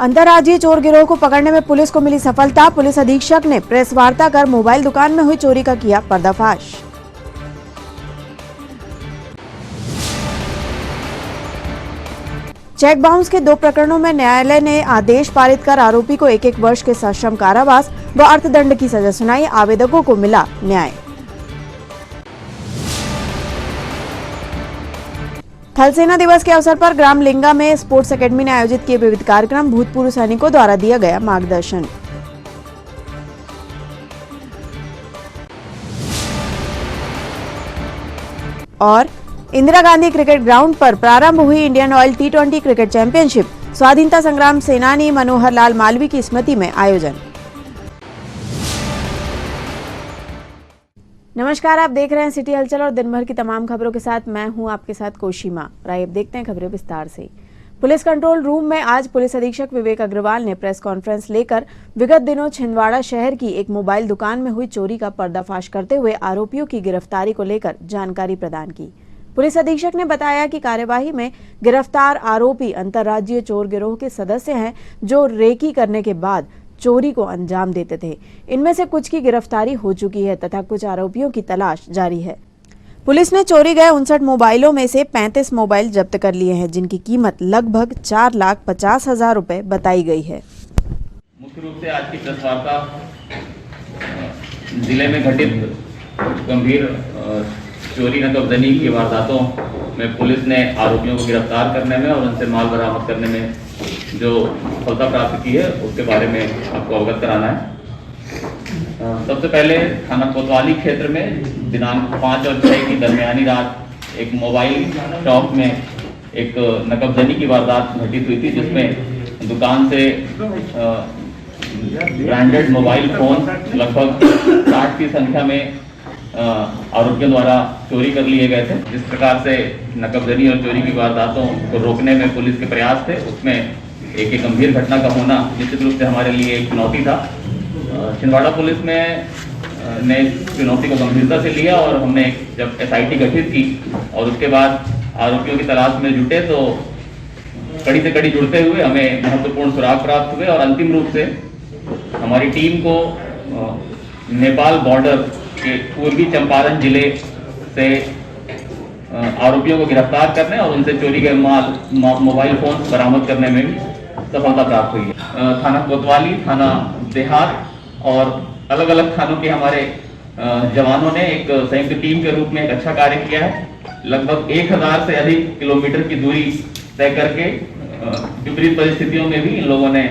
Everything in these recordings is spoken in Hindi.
अंतर्राज्यीय चोर गिरोह को पकड़ने में पुलिस को मिली सफलता। पुलिस अधीक्षक ने प्रेस वार्ता कर मोबाइल दुकान में हुई चोरी का किया पर्दाफाश। चेक बाउंस के 2 प्रकरणों में न्यायालय ने आदेश पारित कर आरोपी को 1-1 वर्ष के सश्रम कारावास व अर्थदंड की सजा सुनाई। आवेदकों को मिला न्याय। थल सेना दिवस के अवसर पर ग्राम लिंगा में स्पोर्ट्स एकेडमी ने आयोजित किए विविध कार्यक्रम। भूतपूर्व सैनिकों द्वारा दिया गया मार्गदर्शन। और इंदिरा गांधी क्रिकेट ग्राउंड पर प्रारंभ हुई Indian oil T20 cricket championship. स्वाधीनता संग्राम सेनानी मनोहर लाल मालवीय की स्मृति में आयोजन। नमस्कार, आप देख रहे हैं सिटी हलचल और दिन भर की तमाम खबरों के साथ मैं हूं आपके साथ कोशिमा। आइए अब देखते हैं खबरें विस्तार से। पुलिस कंट्रोल रूम में आज पुलिस अधीक्षक विवेक अग्रवाल ने प्रेस कॉन्फ्रेंस लेकर विगत दिनों छिंदवाड़ा शहर की एक मोबाइल दुकान में हुई चोरी का पर्दाफाश करते हुए आरोपियों की गिरफ्तारी को लेकर जानकारी प्रदान की। पुलिस अधीक्षक ने बताया कि कार्यवाही में गिरफ्तार आरोपी अंतर्राज्यीय चोर गिरोह के सदस्य हैं जो रेकी करने के बाद चोरी को अंजाम देते थे। इनमें से कुछ की गिरफ्तारी हो चुकी है तथा कुछ आरोपियों की तलाश जारी है। पुलिस ने चोरी गए 59 मोबाइलों में से 35 मोबाइल जब्त कर लिए हैं, जिनकी कीमत लगभग 4,50,000 रुपए बताई गई है। मुख्य रूप से आज की प्रेस वार्ता जिले में घटित गंभीर चोरी नकबजनी की वारदातों में पुलिस ने आरोपियों को गिरफ्तार करने में और उनसे माल बरामद करने में जो सफलता प्राप्त की है उसके बारे में आपको अवगत कराना है। सबसे पहले थाना कोतवाली क्षेत्र में दिनांक 5 और 6 की दरमियानी रात एक मोबाइल शॉप में एक नकबजनी की वारदात घटित हुई थी, जिसमें दुकान से ब्रांडेड मोबाइल फोन लगभग 60 की संख्या में आरोपियों द्वारा चोरी कर लिए गए थे। जिस प्रकार से नकबजनी और चोरी की वारदातों को रोकने में पुलिस के प्रयास थे, उसमें एक गंभीर घटना का होना निश्चित रूप से हमारे लिए एक चुनौती था। छिंदवाड़ा पुलिस में ने इस चुनौती को गंभीरता से लिया और हमने जब SIT गठित की और उसके बाद आरोपियों की तलाश में जुटे तो कड़ी से कड़ी जुड़ते हुए हमें महत्वपूर्ण सुराग प्राप्त हुए और अंतिम रूप से हमारी टीम को नेपाल बॉर्डर के पूर्वी चंपारण जिले से आरोपियों को गिरफ्तार करने और उनसे चोरी के मोबाइल फोन बरामद करने में भी सफलता प्राप्त हुई है। थाना कोतवाली, थाना देहात और अलग अलग थानों के हमारे जवानों ने एक संयुक्त टीम के रूप में एक अच्छा कार्य किया है। लगभग 1000 से अधिक किलोमीटर की दूरी तय करके विपरीत परिस्थितियों में भी इन लोगों ने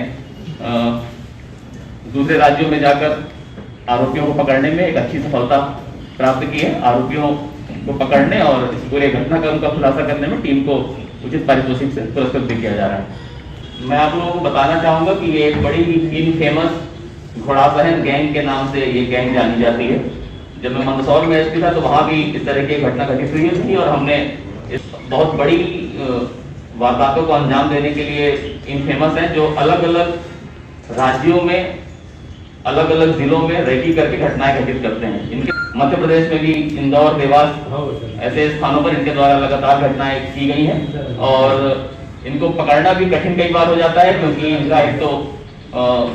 दूसरे राज्यों में जाकर आरोपियों को पकड़ने में एक अच्छी सफलता प्राप्त की है। आरोपियों को पकड़ने और इस पूरे घटनाक्रम का खुलासा करने में टीम को उचित पारितोषिक से पुरस्कृत भी किया जा रहा है। मैं आप लोगों को बताना चाहूंगा कि ये एक बड़ी ही फेमस घोड़ासहन गैंग के नाम से ये गैंग जानी जाती है। जब मैं मंदसौर में SP था तो वहां भी इस तरह की घटना घटित हुई थी और हमने इस बहुत बड़ी वारदातों को अंजाम देने के लिए इन फेमस हैं, जो अलग अलग राज्यों में अलग अलग जिलों में रेकी करके घटनाएं घटित करते हैं। इनके मध्य प्रदेश में भी इंदौर, देवास ऐसे स्थानों पर इनके द्वारा लगातार घटनाएं की गई हैं और इनको पकड़ना भी कठिन कई बार हो जाता है, क्योंकि इनका एक तो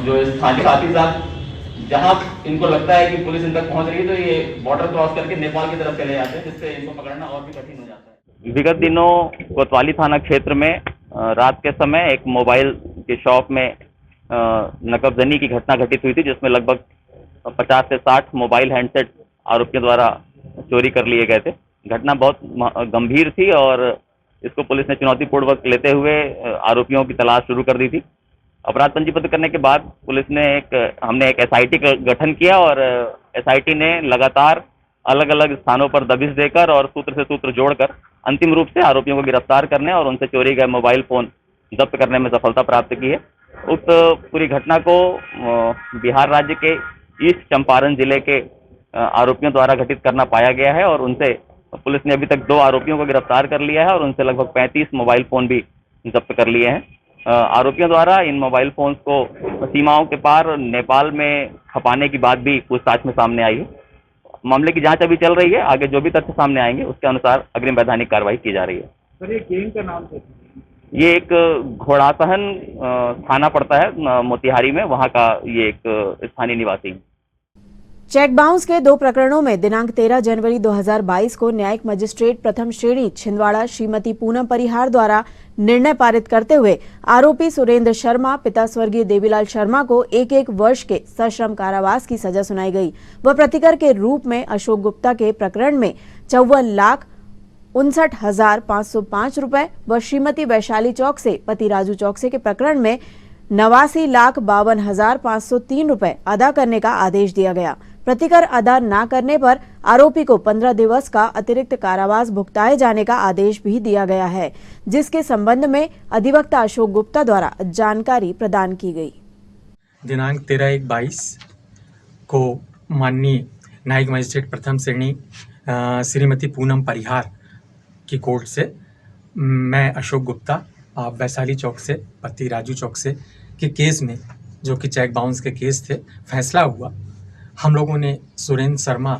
जो स्थानीय साथ ही साथ जहां इनको लगता है कि पुलिस इन तक पहुंच रही है तो ये बॉर्डर क्रॉस करके नेपाल की तरफ चले जाते हैं, जिससे इनको पकड़ना और भी कठिन हो जाता है। विगत दिनों कोतवाली थाना क्षेत्र में रात के समय एक मोबाइल की शॉप में नकबजनी की घटना घटित हुई थी, जिसमें लगभग 50 से 60 मोबाइल हैंडसेट आरोपियों द्वारा चोरी कर लिए गए थे। घटना बहुत गंभीर थी और इसको पुलिस ने चुनौतीपूर्वक लेते हुए आरोपियों की तलाश शुरू कर दी थी। अपराध पंजीबद्ध करने के बाद पुलिस ने हमने एक SIT का गठन किया और SIT ने लगातार अलग अलग स्थानों पर दबिश देकर और सूत्र से सूत्र जोड़कर अंतिम रूप से आरोपियों को गिरफ्तार करने और उनसे चोरी गए मोबाइल फोन जब्त करने में सफलता प्राप्त की है। उक्त पूरी घटना को बिहार राज्य के ईस्ट चंपारण जिले के आरोपियों द्वारा घटित करना पाया गया है और उनसे पुलिस ने अभी तक 2 आरोपियों को गिरफ्तार कर लिया है और उनसे लगभग 35 मोबाइल फोन भी जब्त कर लिए हैं। आरोपियों द्वारा इन मोबाइल फोन्स को सीमाओं के पार नेपाल में खपाने की बात भी पूछताछ में सामने आई है। मामले की जांच अभी चल रही है। आगे जो भी तथ्य सामने आएंगे उसके अनुसार अग्रिम वैधानिक कार्रवाई की जा रही है। सर, ये गैंग का नाम क्या है? ये एक घोड़ासहन थाना पड़ता है मोतिहारी में, वहाँ का ये एक स्थानीय निवासी है। चेक बाउंस के 2 प्रकरणों में दिनांक 13 जनवरी 2022 को न्यायिक मजिस्ट्रेट प्रथम श्रेणी छिंदवाड़ा श्रीमती पूनम परिहार द्वारा निर्णय पारित करते हुए आरोपी सुरेंद्र शर्मा पिता स्वर्गीय देवीलाल शर्मा को 1-1 वर्ष के सश्रम कारावास की सजा सुनाई गई। वह प्रतिकर के रूप में अशोक गुप्ता के प्रकरण में 54,59,505 रुपए व श्रीमती वैशाली चौकसे पति राजू चौकसे के प्रकरण में 89,52,503 रुपए अदा करने का आदेश दिया गया। प्रतिकर अदा न करने पर आरोपी को 15 दिवस का अतिरिक्त कारावास भुगताए जाने का आदेश भी दिया गया है, जिसके संबंध में अधिवक्ता अशोक गुप्ता द्वारा जानकारी प्रदान की गई। दिनांक 13/1/22 को माननीय न्यायिक मजिस्ट्रेट प्रथम श्रेणी श्रीमती पूनम परिहार की कोर्ट से मैं अशोक गुप्ता वैशाली चौक से पति राजू चौक से के केस में, जो कि चेक बाउंस के केस थे, फैसला हुआ। हम लोगों ने सुरेंद्र शर्मा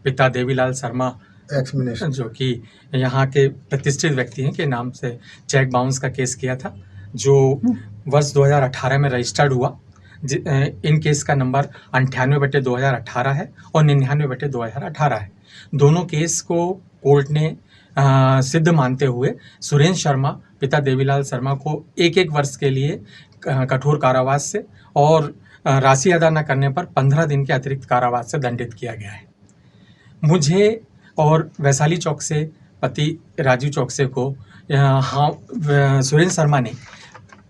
पिता देवीलाल शर्मा जो कि यहाँ के प्रतिष्ठित व्यक्ति हैं के नाम से चेक बाउंस का केस किया था, जो वर्ष 2018 में रजिस्टर्ड हुआ। इन केस का नंबर 98/2018 है और 99/2018 है। दोनों केस को कोर्ट ने सिद्ध मानते हुए सुरेंद्र शर्मा पिता देवीलाल शर्मा को 1-1 वर्ष के लिए कठोर कारावास से और राशि अदा न करने पर 15 दिन के अतिरिक्त कारावास से दंडित किया गया है। मुझे और वैशाली चौक से पति राजू चौक से को सुरेंद्र शर्मा ने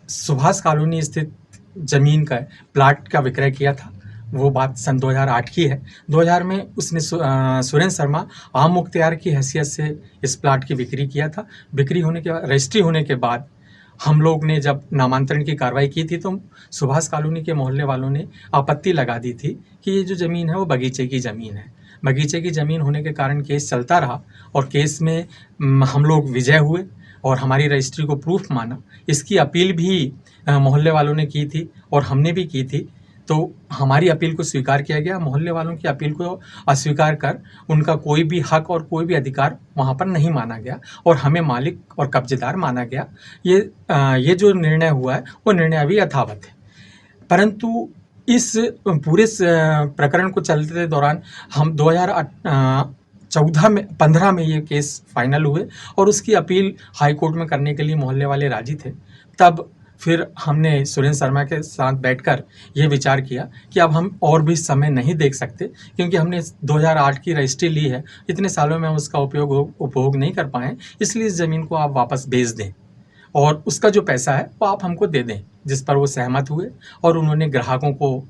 सुभाष कॉलोनी स्थित जमीन का प्लाट का विक्रय किया था। वो बात सन 2008 की है। 2000 में उसने सुरेंद्र शर्मा आम मुख्तियार की हैसियत से इस प्लाट की बिक्री किया था। बिक्री होने के बाद, रजिस्ट्री होने के बाद हम लोग ने जब नामांतरण की कार्रवाई की थी तो सुभाष कॉलोनी के मोहल्ले वालों ने आपत्ति लगा दी थी कि ये जो ज़मीन है वो बगीचे की ज़मीन है। बगीचे की ज़मीन होने के कारण केस चलता रहा और केस में हम लोग विजय हुए और हमारी रजिस्ट्री को प्रूफ माना। इसकी अपील भी मोहल्ले वालों ने की थी और हमने भी की थी, तो हमारी अपील को स्वीकार किया गया। मोहल्ले वालों की अपील को अस्वीकार कर उनका कोई भी हक और कोई भी अधिकार वहाँ पर नहीं माना गया और हमें मालिक और कब्जेदार माना गया। ये जो निर्णय हुआ है वो निर्णय अभी यथावत है। परंतु इस पूरे प्रकरण को चलते दौरान हम 2015 में ये केस फाइनल हुए और उसकी अपील हाई कोर्ट में करने के लिए मोहल्ले वाले राजी थे। तब फिर हमने सुरेंद्र शर्मा के साथ बैठकर ये विचार किया कि अब हम और भी समय नहीं देख सकते, क्योंकि हमने 2008 की रजिस्ट्री ली है, इतने सालों में हम उसका उपभोग नहीं कर पाए, इसलिए इस ज़मीन को आप वापस बेच दें और उसका जो पैसा है वो आप हमको दे दें। जिस पर वो सहमत हुए और उन्होंने ग्राहकों को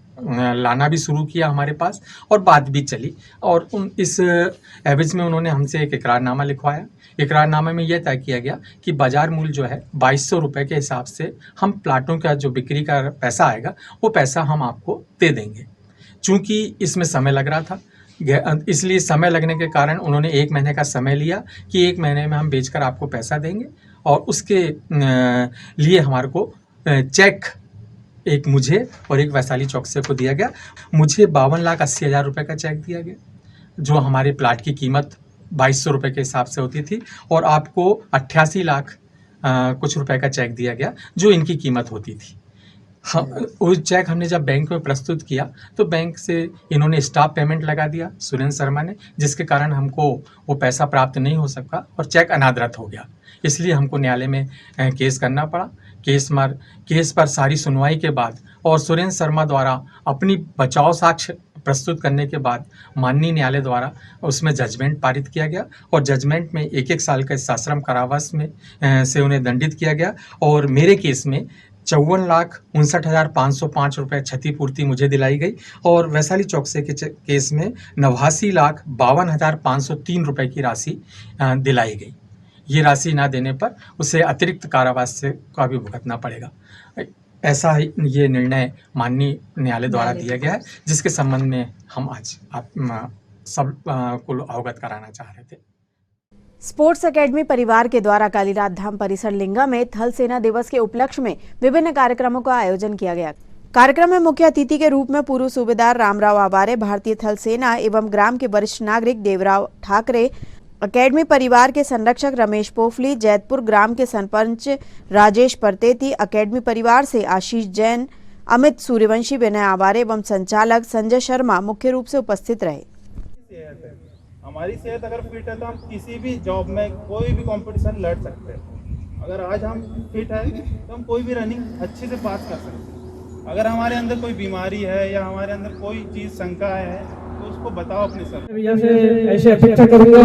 लाना भी शुरू किया हमारे पास और बात भी चली और इस एवज में उन्होंने हमसे एक इकरारनामा लिखवाया। इकरारनामे में यह तय किया गया कि बाज़ार मूल्य जो है 2200 रुपये के हिसाब से हम प्लाटों का जो बिक्री का पैसा आएगा वो पैसा हम आपको दे देंगे। चूँकि इसमें समय लग रहा था, इसलिए समय लगने के कारण उन्होंने 1 महीने का समय लिया कि 1 महीने में हम बेचकर आपको पैसा देंगे और उसके लिए हमारे को चेक एक मुझे और एक वैशाली चौक से को दिया गया। मुझे 52,80,000 रुपये का चेक दिया गया, जो हमारे प्लाट की कीमत 2200 रुपये के हिसाब से होती थी, और आपको 88 लाख कुछ रुपए का चेक दिया गया जो इनकी कीमत होती थी। वो चेक हमने जब बैंक में प्रस्तुत किया तो बैंक से इन्होंने स्टाफ पेमेंट लगा दिया सुरेंद्र शर्मा ने, जिसके कारण हमको वो पैसा प्राप्त नहीं हो सका और चेक अनादरत हो गया। इसलिए हमको न्यायालय में केस करना पड़ा। केस पर सारी सुनवाई के बाद और सुरेंद्र शर्मा द्वारा अपनी बचाव साक्ष्य प्रस्तुत करने के बाद माननीय न्यायालय द्वारा उसमें जजमेंट पारित किया गया और जजमेंट में 1-1 साल के सश्रम कारावास में से उन्हें दंडित किया गया और मेरे केस में 54,59,505 रुपये क्षतिपूर्ति मुझे दिलाई गई और वैशाली चौकसे के केस में 89,52,503 रुपये की राशि दिलाई गई। ये राशि ना देने पर उसे अतिरिक्त कारावास से का भी भुगतना पड़ेगा। ऐसा ही ये निर्णय माननीय न्यायालय द्वारा दिया गया है, जिसके संबंध में हम आज आप सब को अवगत कराना चाह रहे थे। स्पोर्ट्स एकेडमी परिवार के द्वारा कालीरात धाम परिसर लिंगा में थल सेना दिवस के उपलक्ष्य में विभिन्न कार्यक्रमों का आयोजन किया गया। कार्यक्रम में मुख्य अतिथि के रूप में पूर्व सूबेदार रामराव आवारे, भारतीय थल सेना एवं ग्राम के वरिष्ठ नागरिक देवराव ठाकरे, अकेडमी परिवार के संरक्षक रमेश पोफली, जैतपुर ग्राम के सरपंच राजेश परतेती, अकेडमी परिवार से आशीष जैन, अमित सूर्यवंशी, विनय आवारे एवं संचालक संजय शर्मा मुख्य रूप से उपस्थित रहे। हमारी सेहत अगर फिट है तो हम किसी भी जॉब में कोई भी कंपटीशन लड़ सकते हैं। अगर आज हम फिट है तो हम कोई भी रनिंग अच्छे से पास कर सकते हैं। अगर हमारे अंदर कोई बीमारी है या हमारे अंदर कोई चीज़ शंका है तो उसको बताओ अपने सर। भैया से ऐसे अपेक्षा करूंगा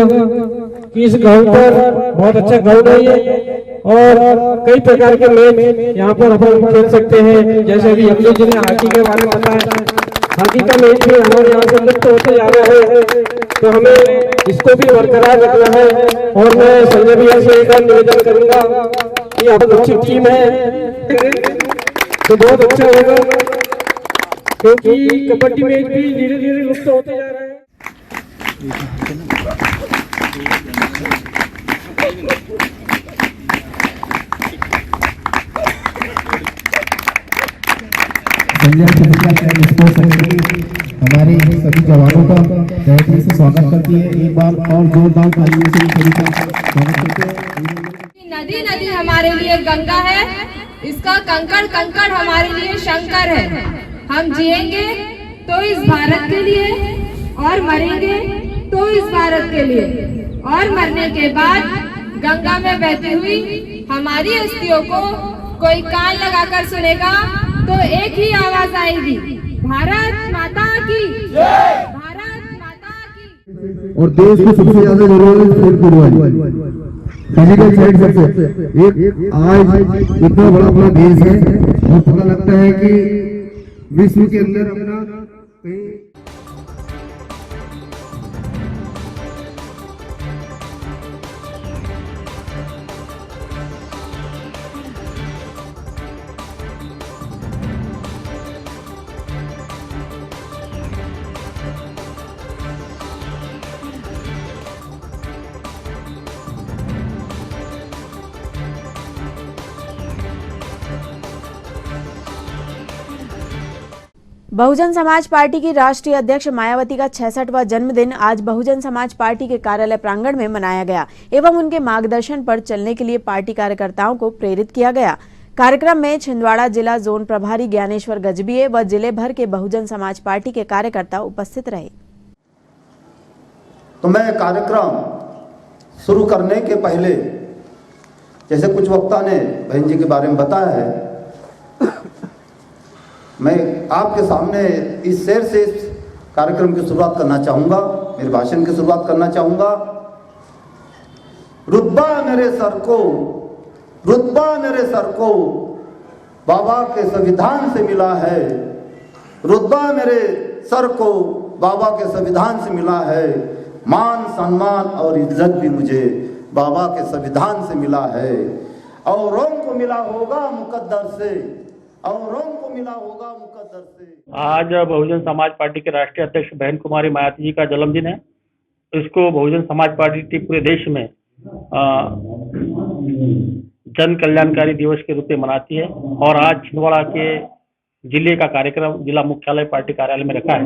कि इस ग्राउंड पर बहुत अच्छा ग्राउंड है ये और कई प्रकार के मैच यहाँ पर अपन खेल सकते हैं। जैसे अभी अगले दिन हॉकी के बारे में बताया, हॉकी का मैच भी हमारे यहाँ से लुप्त होते जा रहा है, तो हमें इसको भी बरकरार रखना है। और मैं संजय भैया से एक निवेदन करूंगा कि यहाँ पर अच्छी टीम है तो बहुत अच्छा होगा, क्योंकि कबड्डी मैच भी धीरे धीरे लुप्त होते जा रहा है। हमारे सभी जवानों का बहुत ही से स्वागत करती है। एक बार और जोरदार तालियों से सभी का स्वागत करते हैं। नदी नदी हमारे लिए गंगा है, इसका कंकड़ कंकड़ हमारे लिए शंकर है। हम जिएंगे तो इस भारत के लिए और मरेंगे तो इस भारत के लिए, और मरने के बाद गंगा में बहती हुई हमारी अस्थियों को कोई कान लगाकर सुनेगा तो एक ही आवाज आएगी, भारत माता की जय, भारत माता की। और देश को सबसे ज्यादा जरूरत है खेल कूद वाली फिजिकल साइड सबसे। एक आज इतना बड़ा अपना देश है और पता लगता है कि विश्व के अंदर अपना कहीं बहुजन समाज पार्टी की राष्ट्रीय अध्यक्ष मायावती का 66वां जन्मदिन आज बहुजन समाज पार्टी के कार्यालय प्रांगण में मनाया गया एवं उनके मार्गदर्शन पर चलने के लिए पार्टी कार्यकर्ताओं को प्रेरित किया गया। कार्यक्रम में छिंदवाड़ा जिला जोन प्रभारी ज्ञानेश्वर गजबिये व जिले भर के बहुजन समाज पार्टी के कार्यकर्ता उपस्थित रहे। तो मैं कार्यक्रम शुरू करने के पहले, जैसे कुछ वक्ता ने बहन जी के बारे में बताया है, मैं आपके सामने इस शेर से इस कार्यक्रम की शुरुआत करना चाहूँगा, मेरे भाषण की शुरुआत करना चाहूँगा। रुतबा मेरे सर को, रुतबा मेरे सर को बाबा के संविधान से मिला है, रुतबा मेरे सर को बाबा के संविधान से मिला है, मान सम्मान और इज्जत भी मुझे बाबा के संविधान से मिला है। औरों को मिला होगा मुकद्दर से, औरों को मिला होगा मुकद्दर से। आज बहुजन समाज पार्टी के राष्ट्रीय अध्यक्ष बहन कुमारी मायावती जी का जन्मदिन है। इसको बहुजन समाज पार्टी पूरे देश में जन कल्याणकारी दिवस के रूप में मनाती है और आज छिंदवाड़ा के जिले का कार्यक्रम जिला मुख्यालय पार्टी कार्यालय में रखा है।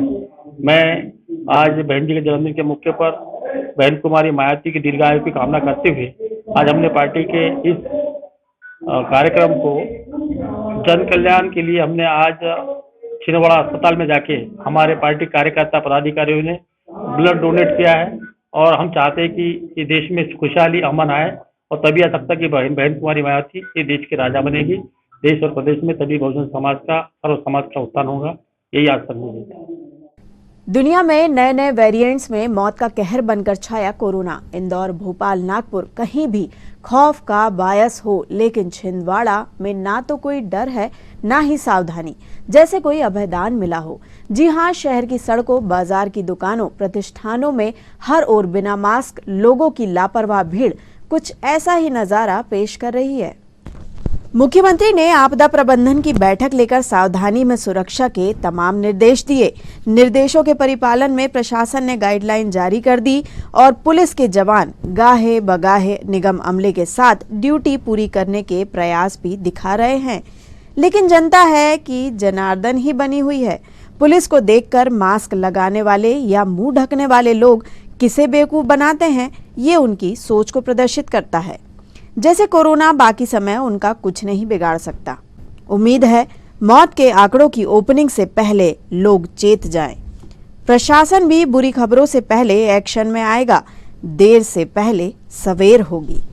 मैं आज बहन जी के जन्मदिन के मौके पर बहन कुमारी मायावती की दीर्घायु की कामना करते हुए आज हमने पार्टी के इस कार्यक्रम को जन कल्याण के लिए हमने आज छिंदवाड़ा अस्पताल में जाके हमारे पार्टी कार्यकर्ता पदाधिकारियों ने ब्लड डोनेट किया है और हम चाहते हैं कि ये देश में खुशहाली अमन आए और तभी आ सकता कि बहन कुमारी मायावती ये देश के राजा बनेगी। देश और प्रदेश में तभी बहुजन समाज का, सर्व समाज का उत्थान होगा, यही आज तक है। दुनिया में नए नए वेरिएंट्स में मौत का कहर बनकर छाया कोरोना। इंदौर, भोपाल, नागपुर कहीं भी खौफ का बायस हो, लेकिन छिंदवाड़ा में ना तो कोई डर है ना ही सावधानी, जैसे कोई अभयदान मिला हो। जी हां, शहर की सड़कों, बाजार की दुकानों, प्रतिष्ठानों में हर ओर बिना मास्क लोगों की लापरवाह भीड़ कुछ ऐसा ही नजारा पेश कर रही है। मुख्यमंत्री ने आपदा प्रबंधन की बैठक लेकर सावधानी में सुरक्षा के तमाम निर्देश दिए। निर्देशों के परिपालन में प्रशासन ने गाइडलाइन जारी कर दी और पुलिस के जवान गाहे बगाहे निगम अमले के साथ ड्यूटी पूरी करने के प्रयास भी दिखा रहे हैं। लेकिन जनता है कि जनार्दन ही बनी हुई है। पुलिस को देखकर मास्क लगाने वाले या मुंह ढकने वाले लोग किसे बेवकूफ़ बनाते हैं, ये उनकी सोच को प्रदर्शित करता है। जैसे कोरोना बाकी समय उनका कुछ नहीं बिगाड़ सकता। उम्मीद है मौत के आंकड़ों की ओपनिंग से पहले लोग चेत जाएं। प्रशासन भी बुरी खबरों से पहले एक्शन में आएगा, देर से पहले सवेर होगी।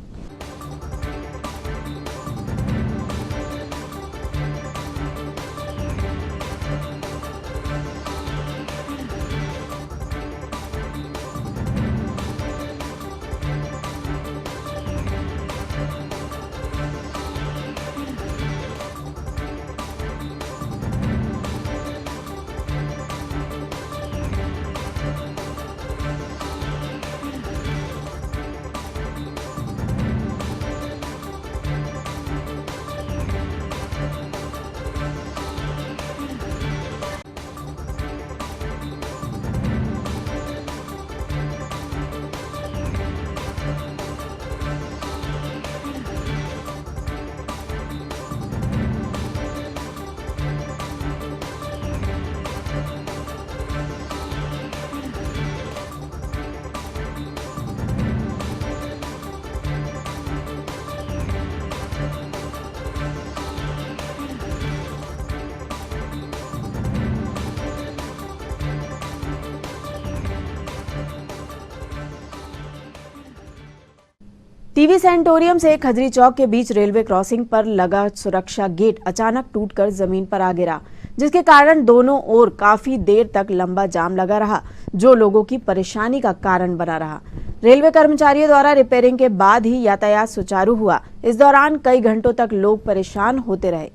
टीवी सेंटोरियम से खजरी चौक के बीच रेलवे क्रॉसिंग पर लगा सुरक्षा गेट अचानक टूटकर जमीन पर आ गिरा, जिसके कारण दोनों ओर काफी देर तक लंबा जाम लगा रहा, जो लोगों की परेशानी का कारण बना रहा। रेलवे कर्मचारियों द्वारा रिपेयरिंग के बाद ही यातायात सुचारू हुआ। इस दौरान कई घंटों तक लोग परेशान होते रहे।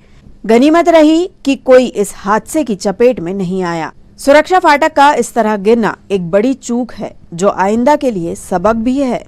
गनीमत रही कि कोई इस हादसे की चपेट में नहीं आया। सुरक्षा फाटक का इस तरह गिरना एक बड़ी चूक है, जो आइंदा के लिए सबक भी है।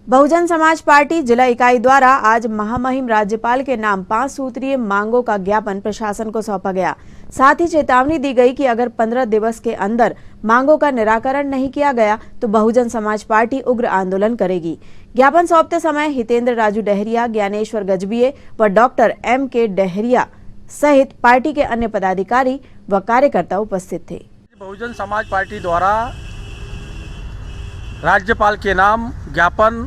बहुजन समाज पार्टी जिला इकाई द्वारा आज महामहिम राज्यपाल के नाम 5 सूत्रीय मांगों का ज्ञापन प्रशासन को सौंपा गया। साथ ही चेतावनी दी गई कि अगर 15 दिवस के अंदर मांगों का निराकरण नहीं किया गया तो बहुजन समाज पार्टी उग्र आंदोलन करेगी। ज्ञापन सौंपते समय हितेंद्र राजू डहरिया, ज्ञानेश्वर गजबिये व डॉक्टर M.K. डहरिया सहित पार्टी के अन्य पदाधिकारी व कार्यकर्ता उपस्थित थे। बहुजन समाज पार्टी द्वारा राज्यपाल के नाम ज्ञापन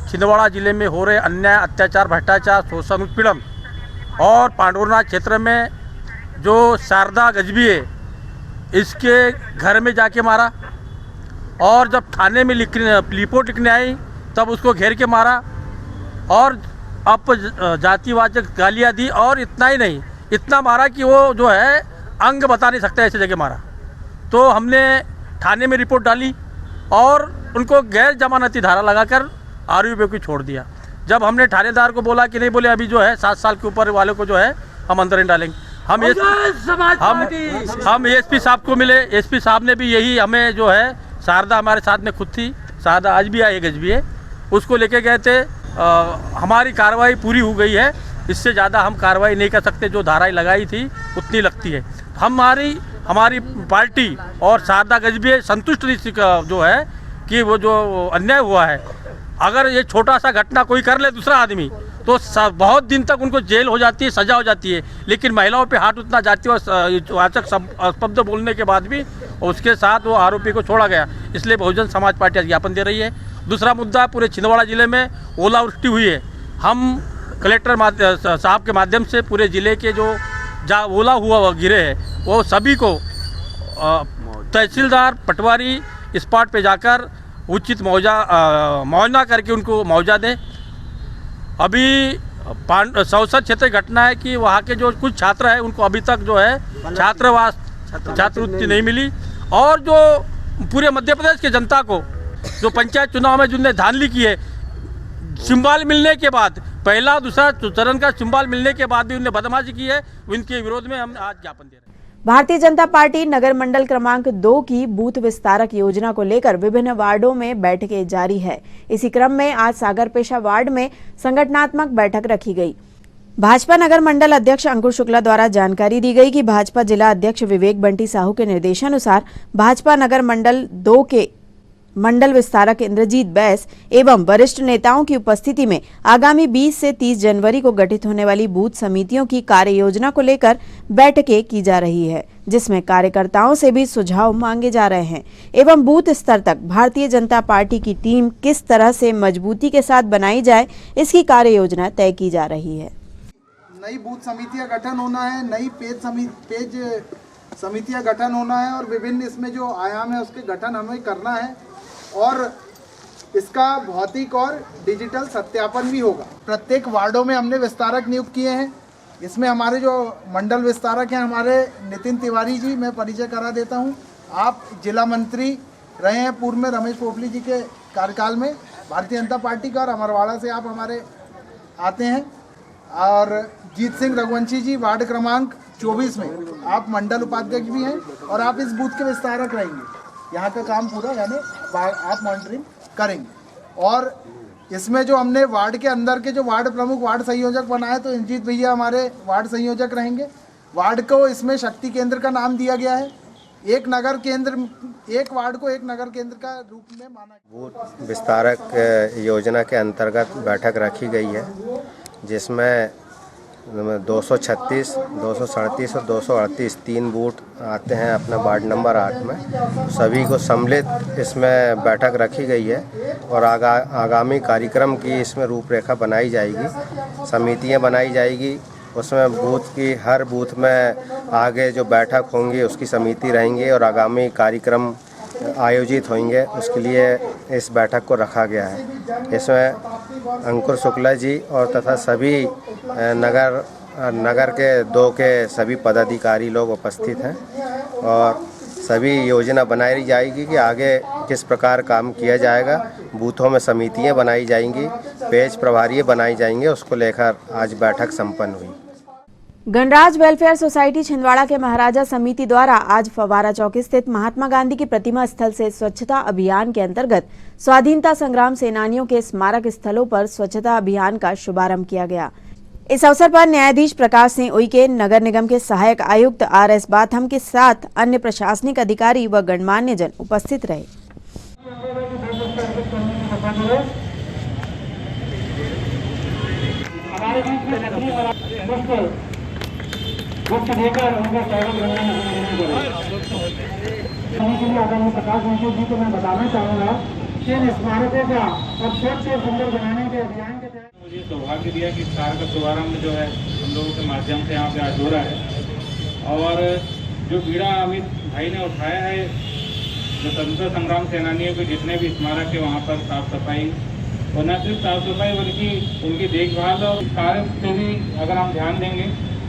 छिंदवाड़ा जिले में हो रहे अन्याय, अत्याचार, भ्रष्टाचार, शोषण, उत्पीड़न और पांडुरनाथ क्षेत्र में जो शारदा गजबी है, इसके घर में जाके मारा और जब थाने में रिपोर्ट लिखने आई तब उसको घेर के मारा और अब जातिवाचक गालियाँ दी। और इतना ही नहीं, इतना मारा कि वो जो है अंग बता नहीं सकते, ऐसे जगह मारा। तो हमने थाने में रिपोर्ट डाली और उनको गैर जमानती धारा लगाकर आरोपी को छोड़ दिया। जब हमने थानेदार को बोला कि नहीं, बोले अभी जो है 7 साल के ऊपर वाले को जो है हम अंदर नहीं डालेंगे। हम एसपी साहब को मिले, एसपी साहब ने भी यही हमें जो है, शारदा हमारे साथ में खुद थी, शारदा आज भी आई गजबी है, उसको लेके गए थे। हमारी कार्रवाई पूरी हो गई है, इससे ज़्यादा हम कार्रवाई नहीं कर सकते। जो धाराएं लगाई थी उतनी लगती है। हमारी पार्टी और शारदा गजबी संतुष्ट जो है कि वो जो अन्याय हुआ है, अगर ये छोटा सा घटना कोई कर ले दूसरा आदमी तो बहुत दिन तक उनको जेल हो जाती है, सजा हो जाती है। लेकिन महिलाओं पे हाथ उतना जाती है और वाचक शब्द बोलने के बाद भी उसके साथ वो आरोपी को छोड़ा गया। इसलिए बहुजन समाज पार्टी ज्ञापन दे रही है। दूसरा मुद्दा, पूरे छिंदवाड़ा जिले में ओलावृष्टि हुई है। हम कलेक्टर साहब के माध्यम से पूरे ज़िले के जो ओला हुआ गिरे हैं वो सभी को तहसीलदार, पटवारी स्पॉट पे जाकर उचित मुआवजा करके उनको मुआवजा दें। अभी सौसर क्षेत्र घटना है कि वहाँ के जो कुछ छात्र हैं उनको अभी तक जो है छात्रवृत्ति नहीं मिली। और जो पूरे मध्य प्रदेश के जनता को जो पंचायत चुनाव में जिनने धांधली की है, सिंबल मिलने के बाद, पहला दूसरा चरण का सिंबल मिलने के बाद भी उन्होंने बदमाशी की है। उनके विरोध में हम आज ज्ञापन दे रहे हैं। भारतीय जनता पार्टी नगर मंडल क्रमांक 2 की बूथ विस्तारक योजना को लेकर विभिन्न वार्डों में बैठकें जारी है। इसी क्रम में आज सागरपेशा वार्ड में संगठनात्मक बैठक रखी गई। भाजपा नगर मंडल अध्यक्ष अंकुर शुक्ला द्वारा जानकारी दी गई कि भाजपा जिला अध्यक्ष विवेक बंटी साहू के निर्देशानुसार भाजपा नगर मंडल 2 के मंडल विस्तारक इंद्रजीत बैस एवं वरिष्ठ नेताओं की उपस्थिति में आगामी 20 से 30 जनवरी को गठित होने वाली बूथ समितियों की कार्य योजना को लेकर बैठकें की जा रही है, जिसमें कार्यकर्ताओं से भी सुझाव मांगे जा रहे हैं एवं बूथ स्तर तक भारतीय जनता पार्टी की टीम किस तरह से मजबूती के साथ बनाई जाए, इसकी कार्य योजना तय की जा रही है। नई बूथ समितियां गठन होना है, नई पेज समितियां गठन होना है और विभिन्न इसमें जो आयाम है उसके गठन हमें करना है और इसका भौतिक और डिजिटल सत्यापन भी होगा। प्रत्येक वार्डों में हमने विस्तारक नियुक्त किए हैं। इसमें हमारे जो मंडल विस्तारक हैं हमारे नितिन तिवारी जी, मैं परिचय करा देता हूं। आप जिला मंत्री रहे हैं पूर्व में रमेश पोपली जी के कार्यकाल में भारतीय जनता पार्टी का, और अमरवाड़ा से आप हमारे आते हैं। और जीत सिंह रघुवंशी जी वार्ड क्रमांक 24 में आप मंडल उपाध्यक्ष भी हैं और आप इस बूथ के विस्तारक रहेंगे। यहाँ का काम पूरा यानी आप मॉनिटरिंग करेंगे। और इसमें जो हमने वार्ड के अंदर के जो वार्ड प्रमुख वार्ड संयोजक बनाए, तो इंजीत भैया हमारे वार्ड संयोजक रहेंगे। वार्ड को इसमें शक्ति केंद्र का नाम दिया गया है। एक नगर केंद्र, एक वार्ड को एक नगर केंद्र का रूप में माना। बूथ विस्तारक योजना के अंतर्गत बैठक रखी गई है, जिसमें 236, 237 और 238 तीन बूथ आते हैं अपना वार्ड नंबर 8 में। सभी को सम्मिलित इसमें बैठक रखी गई है और आगामी कार्यक्रम की इसमें रूपरेखा बनाई जाएगी, समितियां बनाई जाएगी। उसमें बूथ की हर बूथ में आगे जो बैठक होंगी उसकी समिति रहेंगी और आगामी कार्यक्रम आयोजित होंगे, उसके लिए इस बैठक को रखा गया है। इसमें अंकुर शुक्ला जी और तथा सभी नगर के 2 के सभी पदाधिकारी लोग उपस्थित हैं और सभी योजना बनाई जाएगी कि आगे किस प्रकार काम किया जाएगा। बूथों में समितियां बनाई जाएंगी, पेज प्रभारी बनाई जाएंगे, उसको लेकर आज बैठक संपन्न हुई। गणराज वेलफेयर सोसाइटी छिंदवाड़ा के महाराजा समिति द्वारा आज फव्वारा चौक स्थित महात्मा गांधी की प्रतिमा स्थल से स्वच्छता अभियान के अंतर्गत स्वाधीनता संग्राम सेनानियों के स्मारक स्थलों पर स्वच्छता अभियान का शुभारंभ किया गया। इस अवसर पर न्यायाधीश प्रकाश सिंह उइके, नगर निगम के सहायक आयुक्त RS बाथम के साथ अन्य प्रशासनिक अधिकारी व गणमान्य जन उपस्थित रहे। प्रकाश जी को मैं बताना चाहूँगा कि इन स्मारकों का और स्वच्छ और सुंदर बनाने के अभियान के तहत मुझे सौभाग्य दिया कि इस कार्य का शुभारंभ जो है हम लोगों के माध्यम से यहाँ पे आज हो रहा है। और जो बीड़ा अमित भाई ने उठाया है, जो स्वतंत्रता संग्राम सेनानियों के जितने भी स्मारक है वहाँ पर साफ सफाई, और न सिर्फ साफ सफाई बल्कि उनकी देखभाल और कार्य से भी अगर हम ध्यान देंगे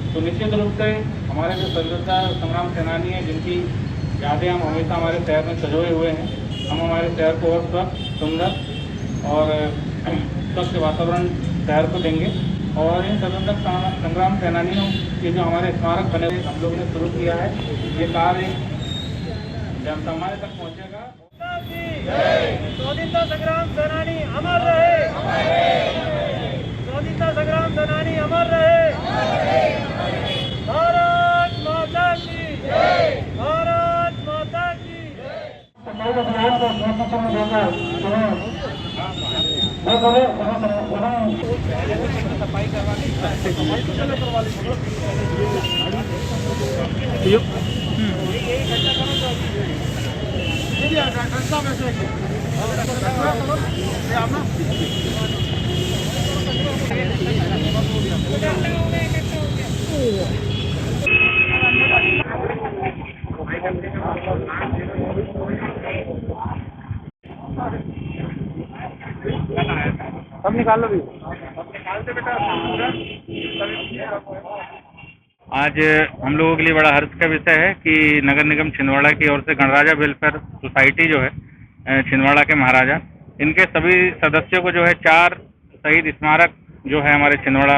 तो निश्चित रूप से हमारे जो स्वतंत्रता संग्राम सेनानी हैं जिनकी यादें हम हमेशा हमारे शहर में सजोए हुए हैं, हम हमारे शहर को और स्वच्छ, सुंदर और स्वच्छ वातावरण शहर को देंगे। और इन स्वतंत्रता संग्राम सेनानियों के जो हमारे स्मारक बने हुए हम लोगों ने शुरू किया है, ये कार्य जन सामान्य तक पहुँचेगा। स्वाधीनता संग्राम सेनानी अमर रहे, स्वाधीनता संग्राम सेनानी अमर रहे। भारत माता की जय, भारत माता की सफाई करवानी सब निकाल लो भी। आज हम लोगों के लिए बड़ा हर्ष का विषय है कि नगर निगम छिंदवाड़ा की ओर से गणराजा वेलफेयर सोसाइटी जो है छिंदवाड़ा के महाराजा, इनके सभी सदस्यों को जो है 4 शहीद स्मारक जो है हमारे छिंदवाड़ा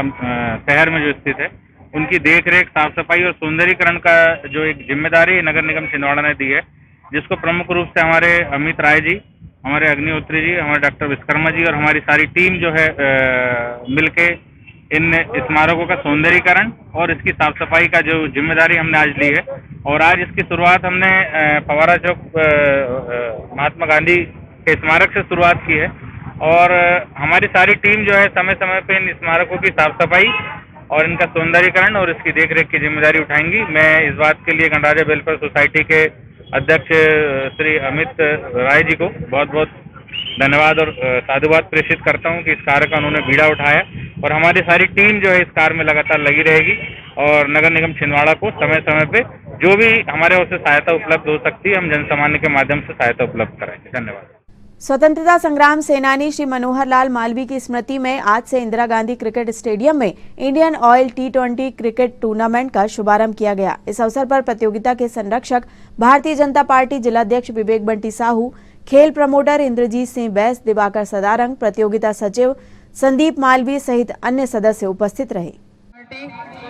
शहर में जो स्थित है, उनकी देखरेख, साफ सफाई और सौंदर्यीकरण का जो एक जिम्मेदारी नगर निगम छिंदवाड़ा ने दी है, जिसको प्रमुख रूप से हमारे अमित राय जी, हमारे अग्निहोत्री जी, हमारे डॉक्टर विश्वकर्मा जी और हमारी सारी टीम जो है मिलके इन स्मारकों का सौंदर्यीकरण और इसकी साफ सफाई का जो जिम्मेदारी हमने आज ली है। और आज इसकी शुरुआत हमने फवारा चौक महात्मा गांधी के स्मारक से शुरुआत की है और हमारी सारी टीम जो है समय समय पे इन स्मारकों की साफ सफाई और इनका सौंदर्यीकरण और इसकी देखरेख की जिम्मेदारी उठाएंगी। मैं इस बात के लिए गणराज्य वेलफेयर सोसाइटी के अध्यक्ष श्री अमित राय जी को बहुत बहुत धन्यवाद और साधुवाद प्रेषित करता हूं कि इस कार्य का उन्होंने बीड़ा उठाया और हमारी सारी टीम जो है इस कार्य में लगातार लगी रहेगी और नगर निगम छिंदवाड़ा को समय समय पे जो भी हमारे ओर से सहायता उपलब्ध हो सकती है, हम जन सामान्य के माध्यम से सहायता उपलब्ध कराएंगे। धन्यवाद। स्वतंत्रता संग्राम सेनानी श्री मनोहर लाल मालवीय की स्मृति में आज से इंदिरा गांधी क्रिकेट स्टेडियम में Indian oil T20 cricket tournament का शुभारंभ किया गया। इस अवसर पर प्रतियोगिता के संरक्षक भारतीय जनता पार्टी जिलाध्यक्ष विवेक बंटी साहू, खेल प्रमोटर इंद्रजीत सिंह बैस, दिवाकर सदारंग, प्रतियोगिता सचिव संदीप मालवीय सहित अन्य सदस्य उपस्थित रहे।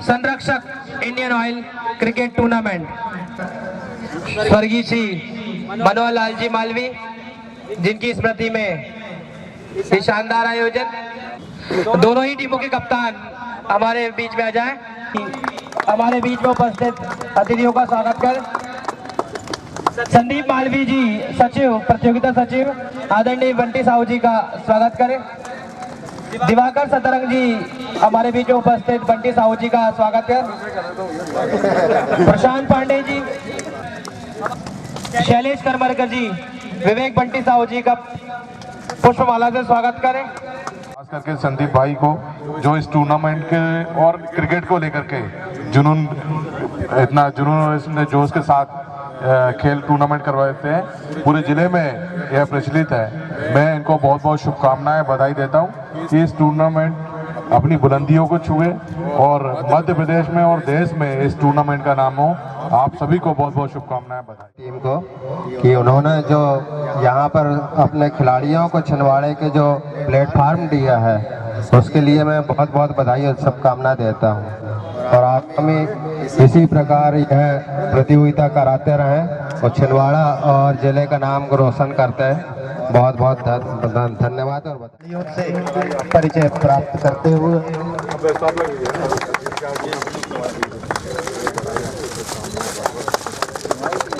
संरक्षक इंडियन ऑयल क्रिकेट टूर्नामेंट स्वर्गीय श्री मनोहर लाल जी मालवीय, जिनकी स्मृति में ये शानदार आयोजन। दोनों ही टीमों के कप्तान हमारे बीच में आ जाएं। हमारे बीच में उपस्थित अतिथियों का स्वागत कर संदीप मालवीय जी सचिव, प्रतियोगिता सचिव आदरणीय बंटी साहू जी का स्वागत करें। दिवाकर सतरंग जी हमारे बीच में उपस्थित बंटी साहू जी का स्वागत करें। प्रशांत पांडे जी, शैलेश करमरकर जी, विवेक बंटी साहू जी का पुष्पमाला से स्वागत करें। खास करके संदीप भाई को जो इस टूर्नामेंट के और क्रिकेट को लेकर के इतना जुनून और इसमें जोश के साथ खेल टूर्नामेंट करवाते हैं, पूरे जिले में यह प्रचलित है। मैं इनको बहुत बहुत शुभकामनाएं, बधाई देता हूं कि इस टूर्नामेंट अपनी बुलंदियों को छुए और मध्य प्रदेश में और देश में इस टूर्नामेंट का नाम हो। आप सभी को बहुत बहुत शुभकामनाएं, बधाई। टीम को कि उन्होंने जो यहाँ पर अपने खिलाड़ियों को छिंदवाड़े के जो प्लेटफार्म दिया है, उसके लिए मैं बहुत बहुत बधाई और शुभकामनाएं देता हूँ और आप हमें इसी प्रकार यह प्रतियोगिता कराते रहें और छिंदवाड़ा और जिले का नाम को रोशन करते हैं। बहुत बहुत धन्यवाद और बधाई से परिचय प्राप्त करते हुए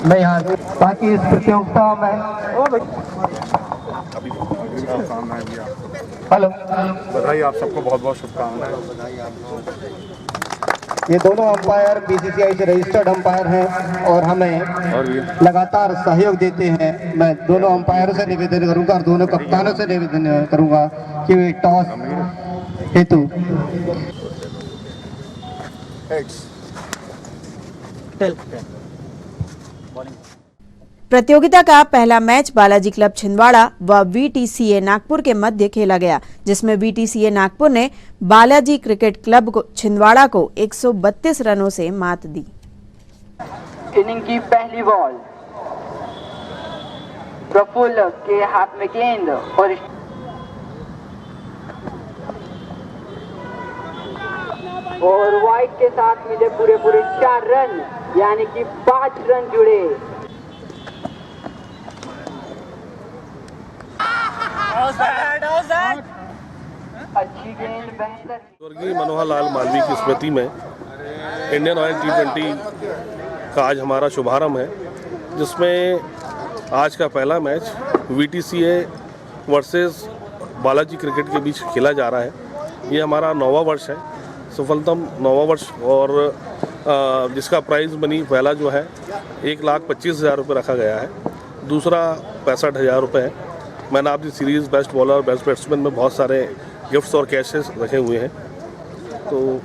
मैं यहाँ बाकी इस प्रतियोगिता में हेलो बधाई, आप सबको बहुत बहुत शुभकामनाएं। ये दोनों अंपायर बीसीसीआई से रजिस्टर्ड अंपायर हैं और हमें लगातार सहयोग देते हैं। मैं दोनों अंपायरों से निवेदन करूंगा और दोनों कप्तानों से निवेदन करूंगा कि वे टॉस हेतु प्रतियोगिता का पहला मैच बालाजी क्लब छिंदवाड़ा व VTCA नागपुर के मध्य खेला गया, जिसमें VTCA नागपुर ने बालाजी क्रिकेट क्लब को छिंदवाड़ा को 132 रनों से मात दी। इनिंग की पहली बॉल प्रफुल्ल के हाथ में गेंद और वाइड के साथ मिले पूरे 4 रन, यानी कि 5 रन जुड़े। अच्छी गेंद, बेहतर। स्वर्गीय मनोहर लाल मालवीय की स्मृति में इंडियन ऑयल T20 का आज हमारा शुभारंभ है, जिसमें आज का पहला match VTCA versus Balaji cricket के बीच खेला जा रहा है। ये हमारा 9वां वर्ष है, सफलतम 9वां वर्ष, और जिसका प्राइज़ मनी पहला जो है 1,25,000 रुपये रखा गया है, दूसरा 65,000 रुपये है। Man of the series, best bowler, best batsman में बहुत सारे गिफ्ट्स और कैशेस रखे हुए हैं। तो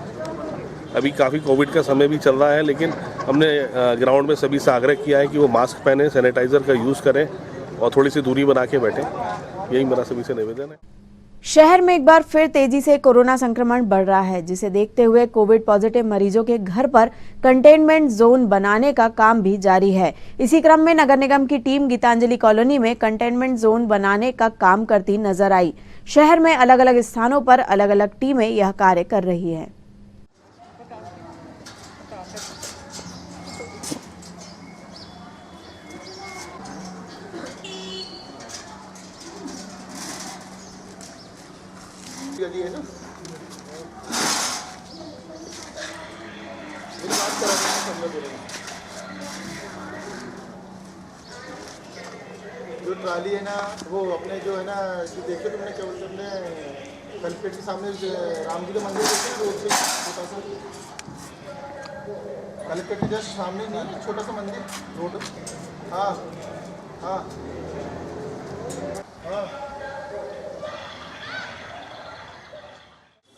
अभी काफ़ी कोविड का समय भी चल रहा है, लेकिन हमने ग्राउंड में सभी से आग्रह किया है कि वो मास्क पहने, सैनिटाइज़र का यूज़ करें और थोड़ी सी दूरी बना के बैठें। यही मेरा सभी से निवेदन है। शहर में एक बार फिर तेजी से कोरोना संक्रमण बढ़ रहा है, जिसे देखते हुए कोविड पॉजिटिव मरीजों के घर पर कंटेनमेंट जोन बनाने का काम भी जारी है। इसी क्रम में नगर निगम की टीम गीतांजलि कॉलोनी में कंटेनमेंट जोन बनाने का काम करती नजर आई। शहर में अलग अलग स्थानों पर अलग अलग टीमें यह कार्य कर रही है। गली है ना, मेरी बात करा सब लोग बोलेंगे। जो ट्राली है ना, वो अपने जो है ना, जो देखे तुमने क्या बोलते अपने कलेक्ट्रेट के सामने राम जी का मंदिर देखे, वो छोटा सा कलेक्ट्रेट के जस्ट सामने नहीं, छोटा सा मंदिर रोड। हाँ हाँ हाँ।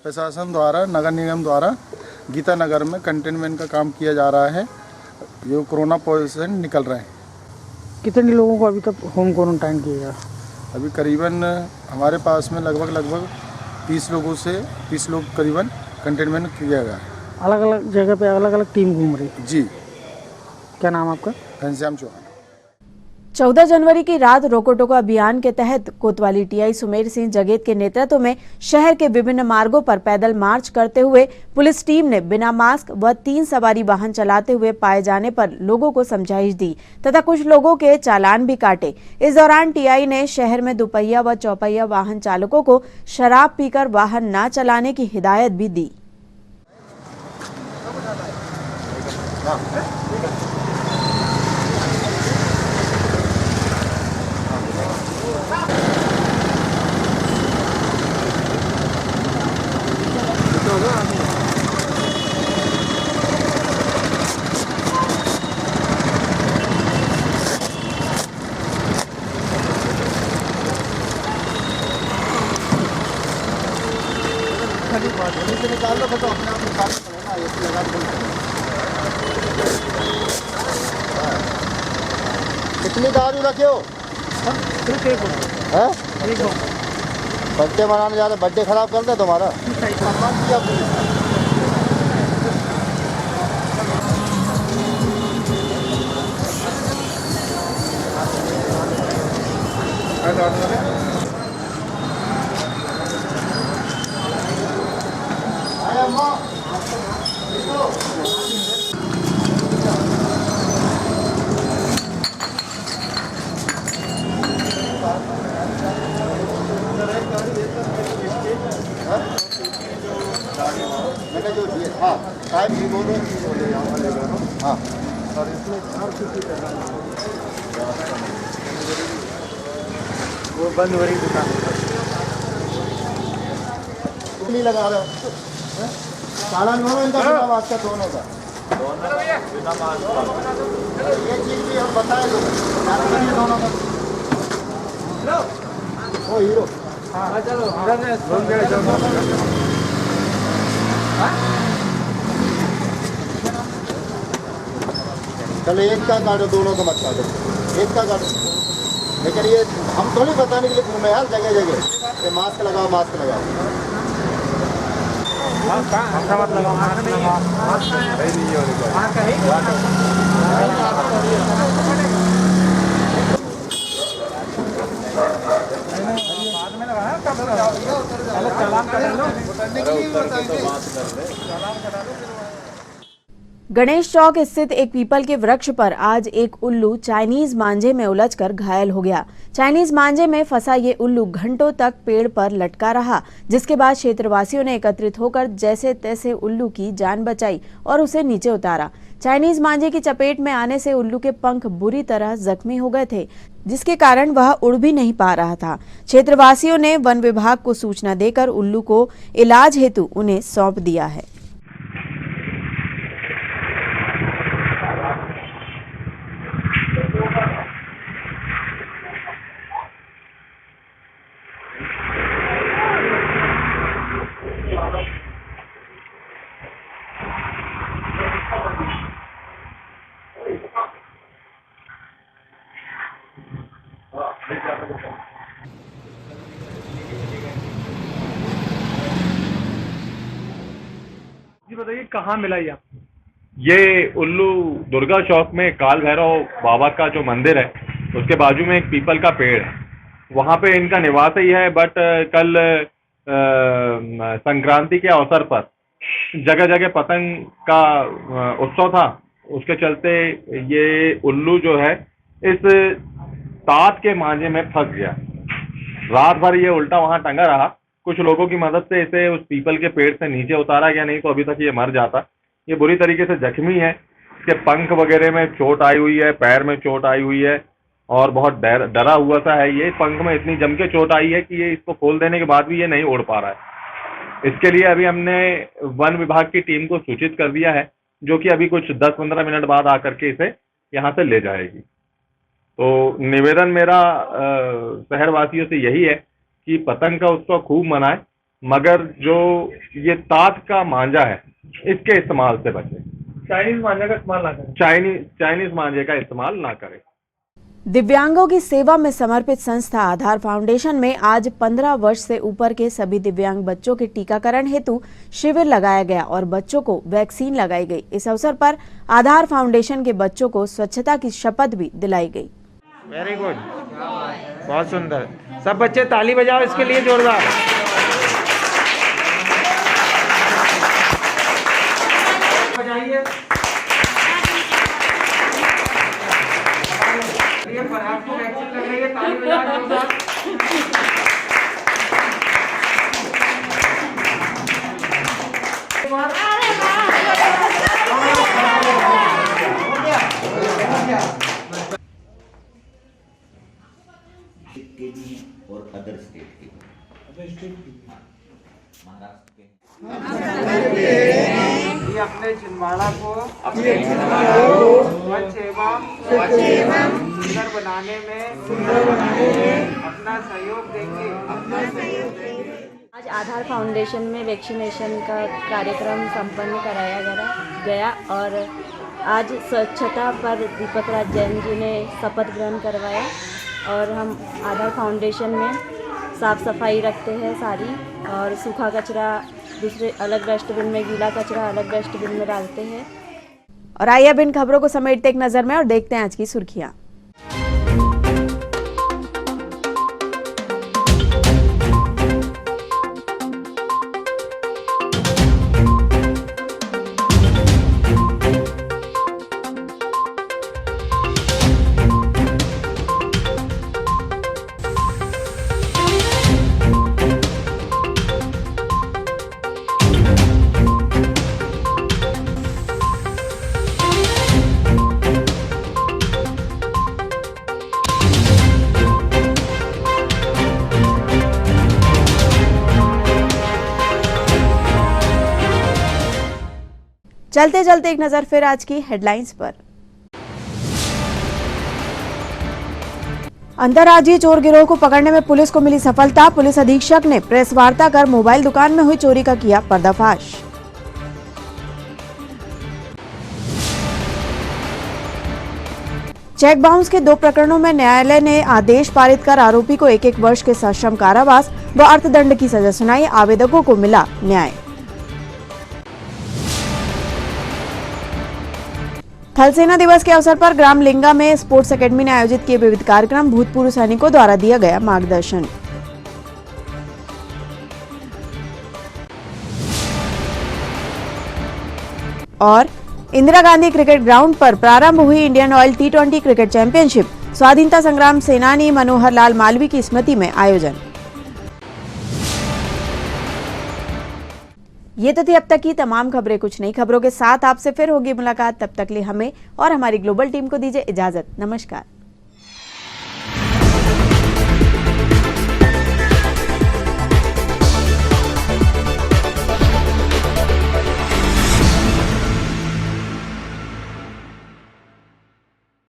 प्रशासन द्वारा, नगर निगम द्वारा गीता नगर में कंटेनमेंट का काम किया जा रहा है। जो कोरोना पॉजिटिव निकल रहे हैं। कितने लोगों को अभी तक होम क्वारंटाइन किया गया? अभी करीबन हमारे पास में लगभग 30 लोगों से 30 लोग करीबन कंटेनमेंट किया गया है। अलग अलग जगह पे अलग अलग टीम घूम रही है। जी। क्या नाम आपका? घनश्याम चौहान। 14 जनवरी की रात रोको टोको अभियान के तहत कोतवाली टीआई सुमेर सिंह जगेत के नेतृत्व में शहर के विभिन्न मार्गों पर पैदल मार्च करते हुए पुलिस टीम ने बिना मास्क व 3 सवारी वाहन चलाते हुए पाए जाने पर लोगों को समझाइश दी तथा कुछ लोगों के चालान भी काटे। इस दौरान टीआई ने शहर में दुपहिया व चौपहिया वाहन चालकों को शराब पीकर वाहन न चलाने की हिदायत भी दी। निकाल लो, तो अपने आप निकाल पड़ेगा, ऐसे लगा दो। कितनी दारू रखे हो? बर्थडे मनाने जा रहे, बर्थडे खराब कर दे तुम्हारा। वो बंद हो रही दुकान। नहीं लगा रहे हो? चालान हो इनका बिना मास्क का दोनों का। बिना मास्क का। ये चीज भी हम बताए दो। दोनों का। ओ हीरो। हाँ चलो। चलो एक का काटो, दोनों का मत काटो। एक का काटो। लेकिन ये हम थोड़ी बताने के लिए घूमे यार जगह जगह ये मास्क लगाओ, मास्क लगाओ। मत लगाओ, गणेश चौक स्थित एक पीपल के वृक्ष पर आज एक उल्लू चाइनीज मांझे में उलझकर घायल हो गया। चाइनीज मांझे में फंसा ये उल्लू घंटों तक पेड़ पर लटका रहा, जिसके बाद क्षेत्रवासियों ने एकत्रित होकर जैसे तैसे उल्लू की जान बचाई और उसे नीचे उतारा। चाइनीज मांझे की चपेट में आने से उल्लू के पंख बुरी तरह जख्मी हो गए थे, जिसके कारण वह उड़ भी नहीं पा रहा था। क्षेत्रवासियों ने वन विभाग को सूचना देकर उल्लू को इलाज हेतु उन्हें सौंप दिया है। बताइए कहाँ मिला ये आपको? ये उल्लू दुर्गा चौक में काल भैरव बाबा का जो मंदिर है उसके बाजू में एक पीपल का पेड़ है, वहाँ पे इनका निवास ही है। बट कल संक्रांति के अवसर पर जगह जगह पतंग का उत्सव था, उसके चलते ये उल्लू जो है इस तात के मांझे में फंस गया। रात भर ये उल्टा वहाँ टंगा रहा। कुछ लोगों की मदद से इसे उस पीपल के पेड़ से नीचे उतारा गया, नहीं तो अभी तक ये मर जाता। ये बुरी तरीके से जख्मी है, इसके पंख वगैरह में चोट आई हुई है, पैर में चोट आई हुई है और बहुत डरा हुआ सा है। ये पंख में इतनी जम के चोट आई है कि ये इसको खोल देने के बाद भी ये नहीं उड़ पा रहा है। इसके लिए अभी हमने वन विभाग की टीम को सूचित कर दिया है, जो कि अभी कुछ 10-15 मिनट बाद आकर के इसे यहाँ से ले जाएगी। तो निवेदन मेरा शहरवासियों से यही है कि पतंग का उत्सव खूब मनाएं, मगर जो ये तात का मांझा है इसके इस्तेमाल से बचें। चाइनीज मांझे का इस्तेमाल ना करें। चाइनीज मांझे का इस्तेमाल ना करें। दिव्यांगों की सेवा में समर्पित संस्था आधार फाउंडेशन में आज 15 वर्ष से ऊपर के सभी दिव्यांग बच्चों के टीकाकरण हेतु शिविर लगाया गया और बच्चों को वैक्सीन लगाई गई। इस अवसर पर आधार फाउंडेशन के बच्चों को स्वच्छता की शपथ भी दिलाई गई। वेरी गुड, बहुत सुंदर। सब बच्चे ताली बजाओ इसके लिए जोरदार। बजाइए। पर आपको वैक्सीन लग रही है, ताली बजाओ जोरदार। और अदर स्टेट के महाराष्ट्र के ये अपने छिंदवाड़ा को स्वच्छ एवं सुंदर बनाने में अपना सहयोग देंगे। आज आधार फाउंडेशन में वैक्सीनेशन का कार्यक्रम संपन्न कराया गया और आज स्वच्छता पर दीपक राज जैन जी ने शपथ ग्रहण करवाया और हम आधार फाउंडेशन में साफ़ सफाई रखते हैं सारी, और सूखा कचरा दूसरे अलग डस्टबिन में, गीला कचरा अलग डस्टबिन में डालते हैं। और आइए अब इन खबरों को समेटते एक नजर में और देखते हैं आज की सुर्खियां। चलते चलते एक नजर फिर आज की हेडलाइंस पर। अंतर्राज्यीय चोर गिरोह को पकड़ने में पुलिस को मिली सफलता। पुलिस अधीक्षक ने प्रेस वार्ता कर मोबाइल दुकान में हुई चोरी का किया पर्दाफाश। चेक बाउंस के 2 प्रकरणों में न्यायालय ने आदेश पारित कर आरोपी को 1-1 वर्ष के सश्रम कारावास व अर्थदंड की सजा सुनाई। आवेदकों को मिला न्याय। थल सेना दिवस के अवसर पर ग्राम लिंगा में स्पोर्ट्स एकेडमी ने आयोजित किए विविध कार्यक्रम। भूतपूर्व सैनिकों द्वारा दिया गया मार्गदर्शन। और इंदिरा गांधी क्रिकेट ग्राउंड पर प्रारंभ हुई Indian oil T20 cricket championship. स्वाधीनता संग्राम सेनानी मनोहर लाल मालवीय की स्मृति में आयोजन। ये तो थी अब तक की तमाम खबरें। कुछ नई खबरों के साथ आपसे फिर होगी मुलाकात। तब तक लिए हमें और हमारी ग्लोबल टीम को दीजिए इजाजत। नमस्कार।